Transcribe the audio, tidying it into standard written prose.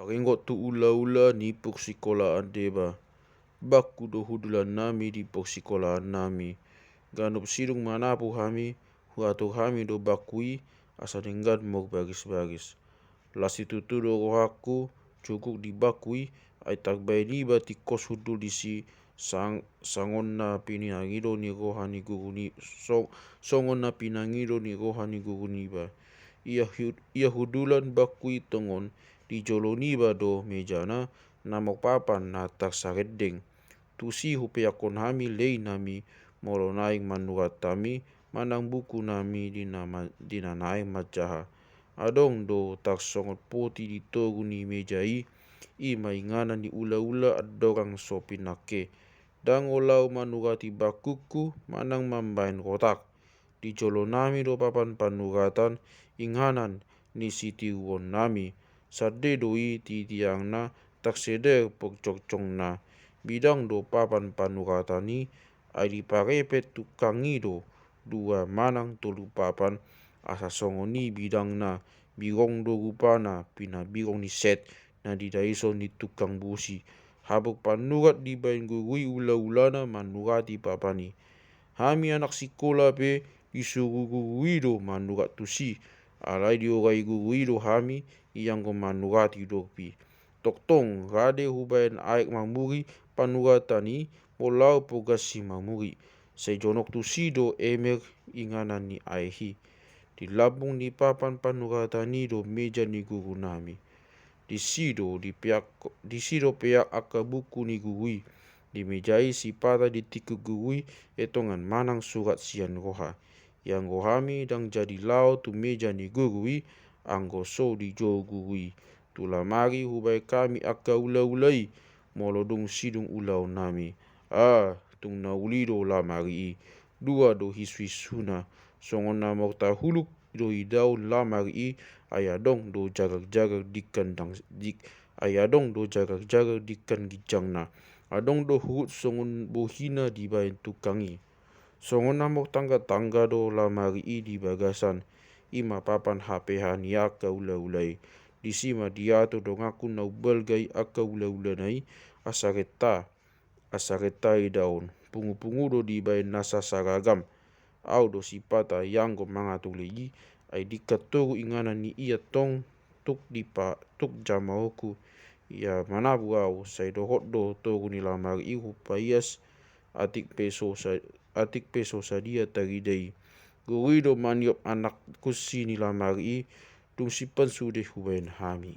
Paringot tu ula-ula ni persikolaan deba. Baku do hudulan nami di persikolaan nami. Ganop sidung manapu hami, huatu hami do bakui asa denggan mok bagis-bagis. Lasitu tu do rohaku cukup di bakui ai tak niba ti kos hudul disi sangon na pinangido ni rohani guruni songon na pinangido ni rohani guruni ba. Ia hudulan bakui tongon di joloni ba do mejana namok papan na tak sareddeng. Tusi hupeakon hami lei nami molo naing manurat tami manang buku nami dina naing majaha. Adong do tak songot poti di togu ni mejai i mainganan ni ula-ula adorang so pinake. Dang olau manurati bakuku manang mambain kotak. Di jolo nami do papan panuratan inganan ni sitiwon nami. Sade doi ti tiang na tak seder pokcokcong na. Bidang do papan panuratani ai diparepet tukangi do dua manang tolu papan asa songoni bidang na birong do rupana pina birong ni set na didaiso ni tukang busi. Habuk panurat di bain gurui ula-ulana manurati papani. Hami anak sikola pe disuruh gurui do manurat tusi. Alai diorai gurui do hami yang ko manurati dopi. Toktong rade hubain aek mamuri panuratani polau pogasi mamuri. Sejonok tusi do emer inganan ni aihi. Di labung ni papan panuratani do meja ni guru nami. Di sido peak aka buku ni gurui. Di mejai si pada di tiku gurui etongan manang surat sian roha. Yang rohami dang jadi lau tu meja ni gurui anggo so di jo gurui. Tu lamari hubai kami aka ula-ulai molodung sidung ulau nami. Tung na ulido lamari i. Dua do hisu-hisuna. Songon na mokta huluk do idaun lamari i ayadong do jagar-jagar dikan gijang na. Adong do hurut songon bohina di bain tukangi. Songon na mok tangga-tangga do lamari i di bagasan. Ima papan HP-han aka ula-ulai. Disima diato do ngaku nau belgai aka ula-ula nai asareta idaun. Pungu-pungu do di bain nasa saragam. Au do sipata yang go mangatulegi ai dikatoru inganan ni ia tong tuk jamaoku. Ia manabu au sai do hot do toru ni lamari i hupaias atik peso sadia taridai. Gurui do maniop anak kusi ni lamari i tung sipan sude hubain hami.